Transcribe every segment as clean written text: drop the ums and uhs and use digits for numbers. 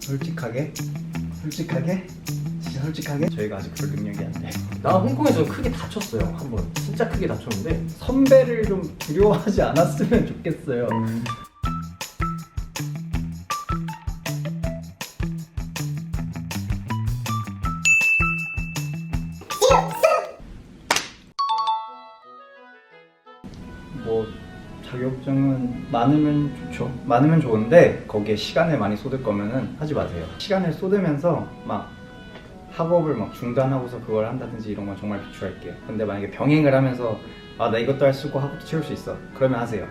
솔직하게 진짜 솔직하게 저희가 아직 그럴 능력이 안 돼요. 나 홍콩에서 크게 다쳤어요. 한번 진짜 크게 다쳤는데 선배를 좀 두려워하지 않았으면 좋겠어요. 뭐 자격증은 많으면 좋죠. 많으면 좋은데 거기에 시간을 많이 쏟을 거면은 하지 마세요. 시간을 쏟으면서 막 학업을 막 중단하고서 그걸 한다든지 이런 건 정말 비추할게요. 근데 만약에 병행을 하면서 아 나 이것도 할 수 있고 학업도 채울 수 있어 그러면 하세요.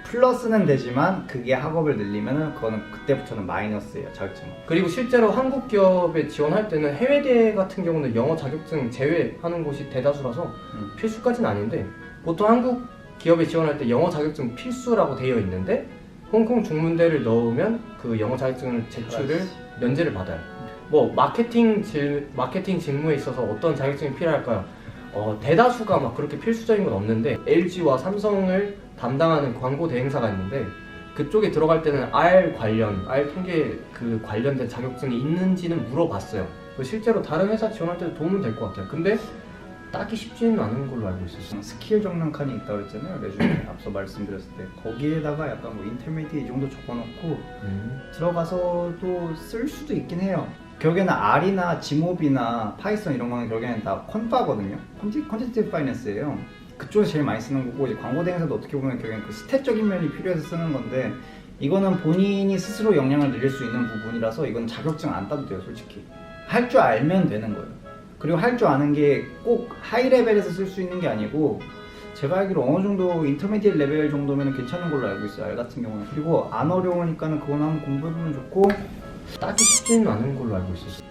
플러스는 되지만 그게 학업을 늘리면은 그거는 그때부터는 마이너스예요. 자격증은. 그리고 실제로 한국 기업에 지원할 때는 해외대 같은 경우는 영어 자격증 제외하는 곳이 대다수라서 필수까지는 아닌데 보통 한국 기업에 지원할 때 영어 자격증 필수라고 되어 있는데 홍콩 중문대를 넣으면 그 영어 자격증을 제출을 면제를 받아요. 뭐 마케팅 직무에 있어서 어떤 자격증이 필요할까요? 대다수가 막 그렇게 필수적인 건 없는데 LG와 삼성을 담당하는 광고 대행사가 있는데 그쪽에 들어갈 때는 R 통계 그 관련된 자격증이 있는지는 물어봤어요. 실제로 다른 회사 지원할 때도 도움은 될 것 같아요. 근데 따기 쉽지는 않은 걸로 알고 있었어요. 스킬 적는 칸이 있다고 그랬잖아요. 레주메 앞서 말씀드렸을 때 거기에다가 약간 뭐 인터미디에 이 정도 적어놓고 들어가서도 쓸 수도 있긴 해요. 결국에는 R이나 지모비나 파이썬 이런 거는 결국에는 다 퀀파거든요. 퀀티티브 파이낸스예요. 그쪽에서 제일 많이 쓰는 거고 이제 광고 대행사도 어떻게 보면 결국엔 그 스탯적인 면이 필요해서 쓰는 건데 이거는 본인이 스스로 역량을 늘릴 수 있는 부분이라서 이건 자격증 안 따도 돼요. 솔직히 할 줄 알면 되는 거예요. 그리고 할 줄 아는 게 꼭 하이 레벨에서 쓸 수 있는 게 아니고 제가 알기로 어느 정도 인터미디엇 레벨 정도면 괜찮은 걸로 알고 있어요. R 같은 경우는. 그리고 안 어려우니까는 그거는 한번 공부해보면 좋고 따기 쉽지는 않은 걸로 알고 있었어요.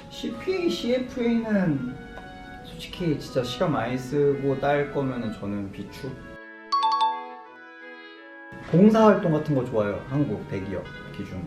CPA, CFA는 솔직히 진짜 시간 많이 쓰고 딸 거면은 저는 비추. 봉사활동 같은 거 좋아요. 한국 대기업 기준으로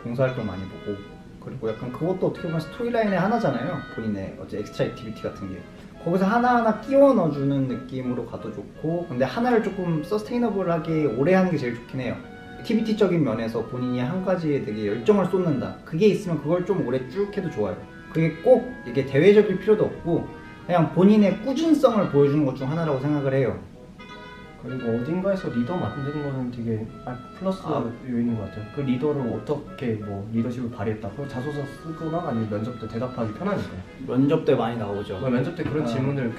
봉사활동 많이 보고 그리고 약간 그것도 어떻게 보면 스토리라인의 하나잖아요. 본인의 어째 엑스트라 액티비티 같은 게 거기서 하나하나 끼워 넣어주는 느낌으로 가도 좋고 근데 하나를 조금 서스테이너블하게 오래 하는 게 제일 좋긴 해요. 액티비티적인 면에서 본인이 한 가지에 되게 열정을 쏟는다 그게 있으면 그걸 좀 오래 쭉 해도 좋아요. 그게 꼭 이게 대외적일 필요도 없고 그냥 본인의 꾸준성을 보여주는 것 중 하나라고 생각을 해요. 그리고 어딘가에서 리더 만드는 거는 되게 플러스 요인인 것 같아요. 그 리더를 어떻게 뭐 리더십을 발휘했다. 그걸 자소서 쓰거나 아니면 면접 때 대답하기 편하니까. 면접 때 많이 나오죠. 면접 때 그런 질문을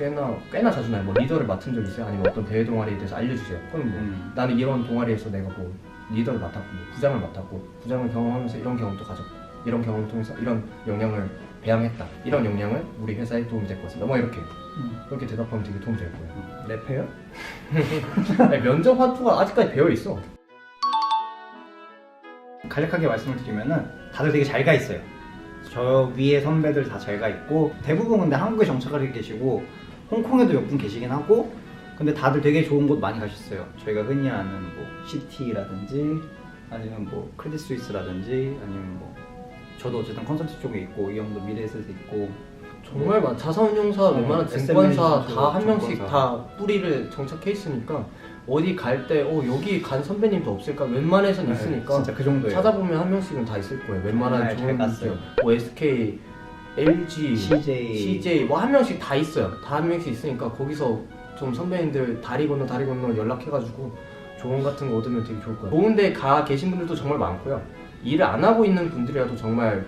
꽤나 자주 나요. 뭐 리더를 맡은 적 있어요? 아니면 어떤 대회 동아리에 대해서 알려주세요. 그럼 뭐 나는 이런 동아리에서 내가 뭐 리더를 맡았고 뭐 부장을 맡았고 부장을 경험하면서 이런 경험도 가졌고 이런 경험을 통해서 이런 역량을 배양했다. 이런 역량을 우리 회사에 도움이 될 것 같습니다. 뭐 이렇게 그렇게 대답하면 되게 도움이 될 거예요. 랩해요? 아니, 면접 화투가 아직까지 배어 있어. 간략하게 말씀을 드리면은 다들 되게 잘 가 있어요. 저 위에 선배들 다 잘 가 있고 대부분 근데 한국에 정착을 계시고 홍콩에도 몇 분 계시긴 하고 근데 다들 되게 좋은 곳 많이 가셨어요. 저희가 흔히 아는 뭐 CT라든지 아니면 뭐 크레딧 스위스라든지 아니면 뭐 저도 어쨌든 컨설팅 쪽에 있고 이 형도 미래에셋에 있고 정말 자산운용사, 웬만한 SM 증권사 매니저, 다 한 명씩 증권사. 다 뿌리를 정착해 있으니까 어디 갈 때 여기 간 선배님도 없을까? 웬만해선 있으니까 진짜 그 정도예요. 찾아보면 한 명씩은 다 있을 거예요. 웬만한 잘 좋은 갔어요. 분들, 뭐 SK, LG, CJ 뭐 한 명씩 다 있어요. 다 한 명씩 있으니까 거기서 좀 선배님들 다리 건너 연락해가지고 조언 같은 거 얻으면 되게 좋을 거예요. 좋은 데 가 계신 분들도 정말 많고요. 일을 안 하고 있는 분들이라도 정말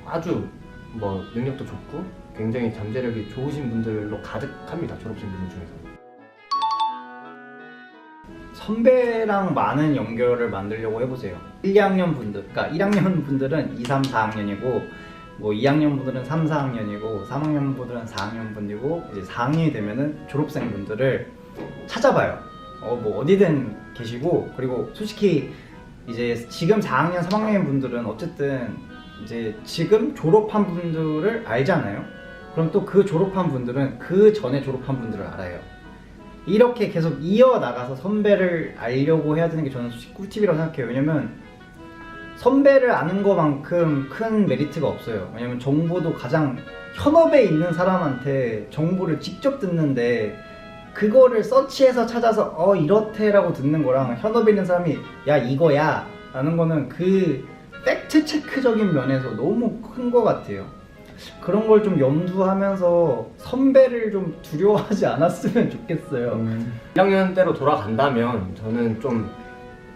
아주 뭐 능력도 좋고 굉장히 잠재력이 좋으신 분들로 가득합니다. 졸업생들 중에서. 선배랑 많은 연결을 만들려고 해보세요. 1, 2학년 분들, 그러니까 1학년 분들은 2, 3, 4학년이고 뭐 2학년 분들은 3, 4학년이고 3학년 분들은 4학년 분이고 이제 4학년이 되면은 졸업생 분들을 찾아봐요. 뭐 어디든 계시고 그리고 솔직히 이제 지금 4학년, 3학년 분들은 어쨌든 이제 지금 졸업한 분들을 알잖아요. 그럼 또 그 졸업한 분들은 그 전에 졸업한 분들을 알아요. 이렇게 계속 이어나가서 선배를 알려고 해야 되는 게 저는 솔직히 꿀팁이라고 생각해요. 왜냐면 선배를 아는 것만큼 큰 메리트가 없어요. 왜냐면 정보도 가장 현업에 있는 사람한테 정보를 직접 듣는데 그거를 서치해서 찾아서 이렇대라고 듣는 거랑 현업에 있는 사람이 야 이거야 라는 거는 그 팩트 체크적인 면에서 너무 큰 것 같아요. 그런 걸 좀 염두하면서 선배를 좀 두려워하지 않았으면 좋겠어요. 1학년 때로 돌아간다면 저는 좀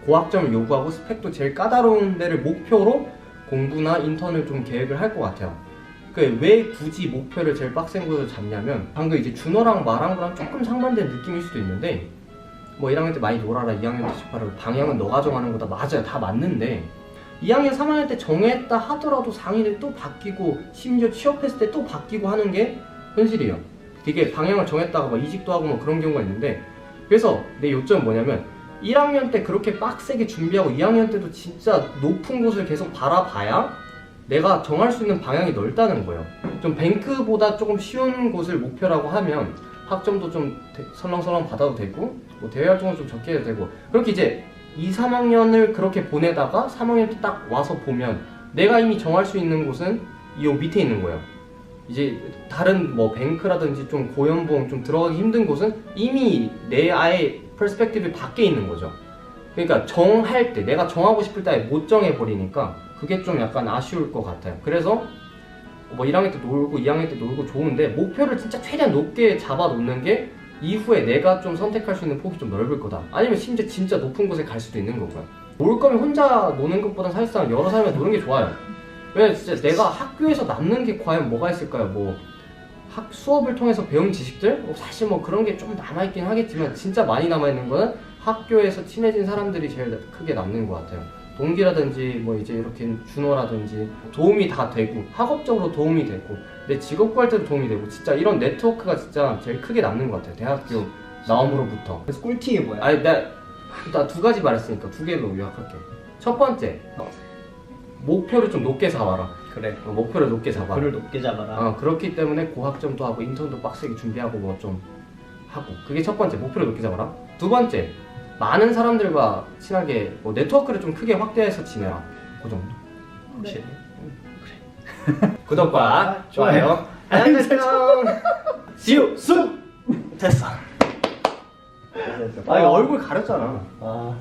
고학점을 요구하고 스펙도 제일 까다로운 데를 목표로 공부나 인턴을 좀 계획을 할 것 같아요. 왜 굳이 목표를 제일 빡센 곳을 잡냐면 방금 이제 준호랑 말한 거랑 조금 상반된 느낌일 수도 있는데 뭐 1학년 때 많이 놀아라, 2학년 때 집하라, 방향은 너가 정하는 거다. 맞아요, 다 맞는데 2학년, 3학년 때 정했다 하더라도 상인이 또 바뀌고 심지어 취업했을 때 또 바뀌고 하는 게 현실이에요. 되게 방향을 정했다가 막 이직도 하고 뭐 그런 경우가 있는데, 그래서 내 요점은 뭐냐면 1학년 때 그렇게 빡세게 준비하고 2학년 때도 진짜 높은 곳을 계속 바라봐야 내가 정할 수 있는 방향이 넓다는 거예요. 좀 뱅크보다 조금 쉬운 곳을 목표라고 하면 학점도 좀 설렁설렁 받아도 되고 뭐 대외 활동을 좀 적게 해도 되고, 그렇게 이제 2, 3학년을 그렇게 보내다가 3학년 때 딱 와서 보면 내가 이미 정할 수 있는 곳은 이 밑에 있는 거예요. 이제 다른 뭐 뱅크라든지 좀 고연봉 좀 들어가기 힘든 곳은 이미 내 아예 퍼스펙티브 밖에 있는 거죠. 그러니까 정할 때 내가 정하고 싶을 때 못 정해버리니까 그게 좀 약간 아쉬울 것 같아요. 그래서 뭐 1학년 때 놀고 2학년 때 놀고 좋은데 목표를 진짜 최대한 높게 잡아놓는 게 이후에 내가 좀 선택할 수 있는 폭이 좀 넓을 거다. 아니면 심지어 진짜 높은 곳에 갈 수도 있는 거고요. 놀 거면 혼자 노는 것보다 사실상 여러 사람이 노는 게 좋아요. 왜냐면 진짜 내가 학교에서 남는 게 과연 뭐가 있을까요? 뭐 수업을 통해서 배운 지식들? 사실 뭐 그런 게 좀 남아있긴 하겠지만 진짜 많이 남아있는 거는 학교에서 친해진 사람들이 제일 크게 남는 것 같아요. 동기라든지 뭐 이제 이렇게 준호라든지 도움이 다 되고 학업적으로 도움이 되고 내 직업 구할 때도 도움이 되고 진짜 이런 네트워크가 진짜 제일 크게 남는 것 같아요. 대학교 나옴으로부터. 그래서 꿀팁이 뭐야? 아니 나 두 가지 말했으니까 두 개로 요약할게. 첫 번째, 목표를 좀 높게 잡아라. 그래. 목표를 높게 잡아라. 글을 높게 잡아라. 그렇기 때문에 고학점도 하고 인턴도 빡세게 준비하고 뭐 좀 하고, 그게 첫 번째, 목표를 높게 잡아라. 두 번째, 많은 사람들과 친하게 뭐 네트워크를 좀 크게 확대해서 지내라. 그 정도. 확실히. 그래. 구독과 좋아요, 알람 설정. See you soon. 됐어. 됐어. 아, 이거 얼굴 가렸잖아. 아.